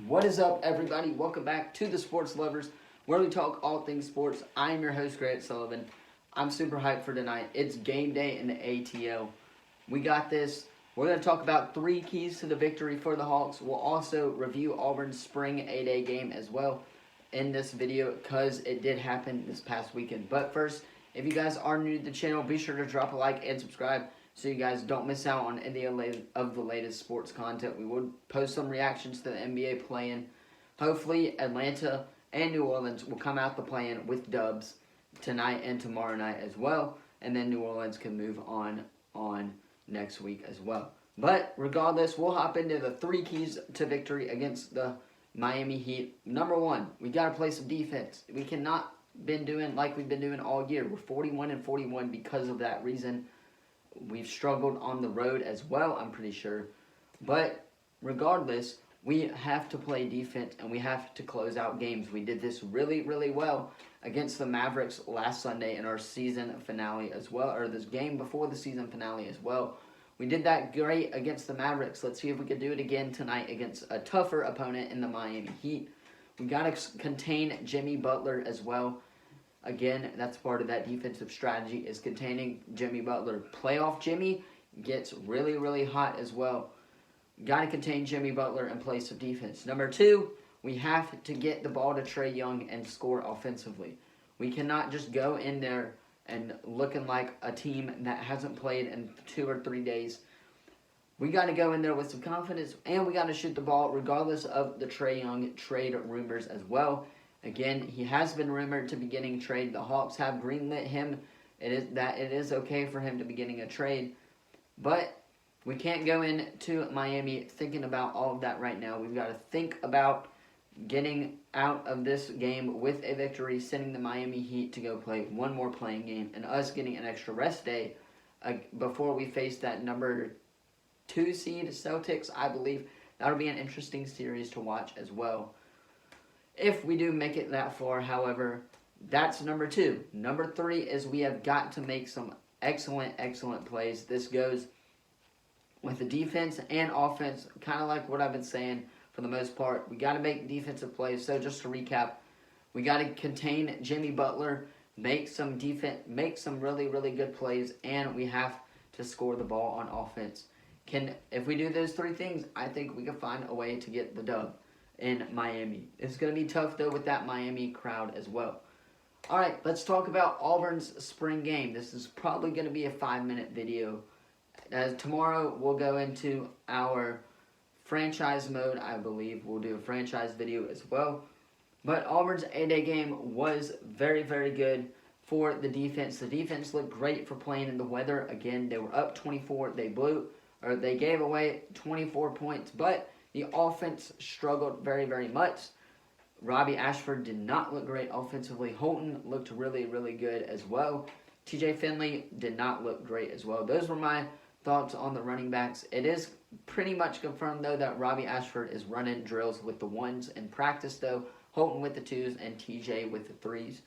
What is up, everybody? Welcome back to the Sports Lovers, where we talk all things sports. I am your host, Grant Sullivan. I'm super hyped for tonight. It's game day in the ATL. We got this. We're going to talk about 3 keys to the victory for the Hawks. We'll also review Auburn's spring A-Day game as well in this video because it did happen this past weekend. But first, if you guys are new to the channel, be sure to drop a like and subscribe so you guys don't miss out on any of the latest sports content. We will post some reactions to the NBA play-in. Hopefully, Atlanta and New Orleans will come out the play-in with dubs tonight and tomorrow night as well. And then New Orleans can move on next week as well. But regardless, we'll hop into the 3 keys to victory against the Miami Heat. Number 1, we got to play some defense. We cannot been doing like we've been doing all year. We're 41-41 because of that reason. We've struggled on the road as well, I'm pretty sure. But regardless, we have to play defense and we have to close out games. We did this really, really well against the Mavericks last Sunday in our season finale as well, or this game before the season finale as well. We did that great against the Mavericks. Let's see if we can do it again tonight against a tougher opponent in the Miami Heat. We got to contain Jimmy Butler as well. Again, that's part of that defensive strategy is containing Jimmy Butler. Playoff Jimmy gets really, really hot as well. Got to contain Jimmy Butler and play some defense. Number 2, we have to get the ball to Trae Young and score offensively. We cannot just go in there and looking like a team that hasn't played in 2 or 3 days. We got to go in there with some confidence, and we got to shoot the ball regardless of the Trae Young trade rumors as well. Again, he has been rumored to be getting traded. The Hawks have greenlit him. It is okay for him to be getting a trade. But we can't go into Miami thinking about all of that right now. We've got to think about getting out of this game with a victory, sending the Miami Heat to go play one more playing game, and us getting an extra rest day before we face that number 2 seed Celtics, I believe. That'll be an interesting series to watch as well. If we do make it that far, however, that's number 2. Number 3 is we have got to make some excellent plays. This goes with the defense and offense, kind of like what I've been saying for the most part. We got to make defensive plays. So just to recap, we got to contain Jimmy Butler, make some really, really good plays, and we have to score the ball on offense. If we do those 3 things, I think we can find a way to get the dub in Miami. It's going to be tough, though, with that Miami crowd as well. All right, let's talk about Auburn's spring game. This is probably going to be a 5-minute video. As tomorrow, we'll go into our franchise mode, I believe. We'll do a franchise video as well. But Auburn's A-Day game was very, very good for the defense. The defense looked great for playing in the weather. Again, they were up 24. They gave away 24 points, but the offense struggled very, very much. Robbie Ashford did not look great offensively. Holton looked really, really good as well. TJ Finley did not look great as well. Those were my thoughts on the running backs. It is pretty much confirmed, though, that Robbie Ashford is running drills with the 1s in practice, though. Holton with the 2s and TJ with the 3s.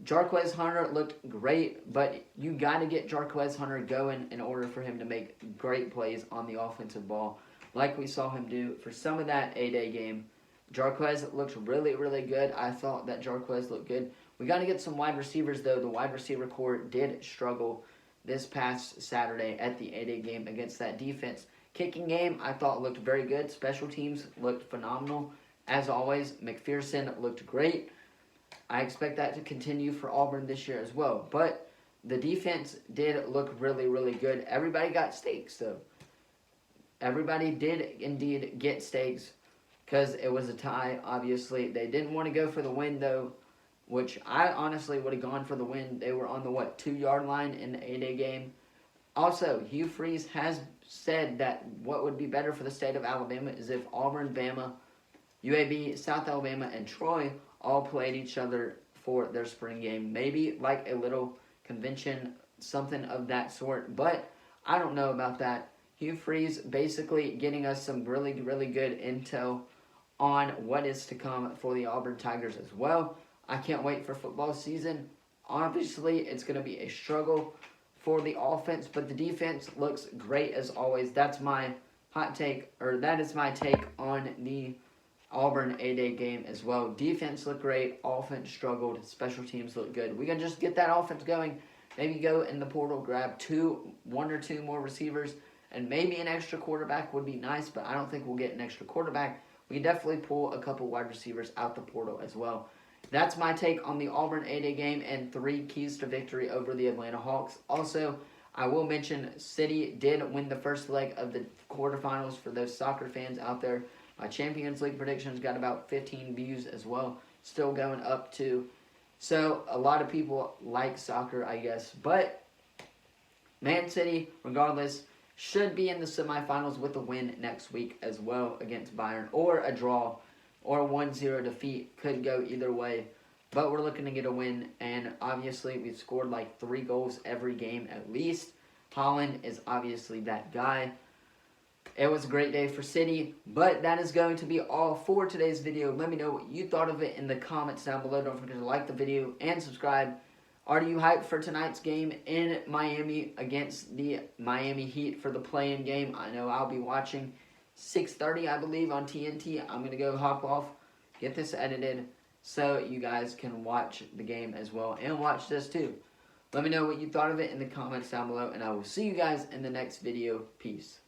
Jarquez Hunter looked great, but you got to get Jarquez Hunter going in order for him to make great plays on the offensive ball, like we saw him do for some of that A-Day game. Jarquez looked really, really good. I thought that Jarquez looked good. We got to get some wide receivers, though. The wide receiver core did struggle this past Saturday at the A-Day game against that defense. Kicking game, I thought looked very good. Special teams looked phenomenal. As always, McPherson looked great. I expect that to continue for Auburn this year as well. But the defense did look really, really good. Everybody got stakes, though. Everybody did indeed get stakes because it was a tie, obviously. They didn't want to go for the win, though, which I honestly would have gone for the win. They were on the, 2-yard line in the A-Day game. Also, Hugh Freeze has said that what would be better for the state of Alabama is if Auburn, Bama, UAB, South Alabama, and Troy all played each other for their spring game. Maybe like a little convention, something of that sort. But I don't know about that. Hugh Freeze basically getting us some really, really good intel on what is to come for the Auburn Tigers as well. I can't wait for football season. Obviously, it's going to be a struggle for the offense, but the defense looks great as always. That's my that is my take on the Auburn A-Day game as well. Defense looked great. Offense struggled. Special teams looked good. We can just get that offense going. Maybe go in the portal, grab one or two more receivers, and maybe an extra quarterback would be nice, but I don't think we'll get an extra quarterback. We can definitely pull a couple wide receivers out the portal as well. That's my take on the Auburn A-Day game and 3 keys to victory over the Atlanta Hawks. Also, I will mention City did win the first leg of the quarterfinals for those soccer fans out there. My Champions League predictions got about 15 views as well. Still going up too. So, a lot of people like soccer, I guess. But, Man City, regardless, should be in the semifinals with a win next week as well against Bayern. Or a draw. Or a 1-0 defeat. Could go either way. But we're looking to get a win. And, obviously, we've scored like 3 goals every game at least. Holland is obviously that guy. It was a great day for City, but that is going to be all for today's video. Let me know what you thought of it in the comments down below. Don't forget to like the video and subscribe. Are you hyped for tonight's game in Miami against the Miami Heat for the play-in game? I know I'll be watching 6:30, I believe, on TNT. I'm going to go hop off, get this edited, so you guys can watch the game as well and watch this too. Let me know what you thought of it in the comments down below, and I will see you guys in the next video. Peace.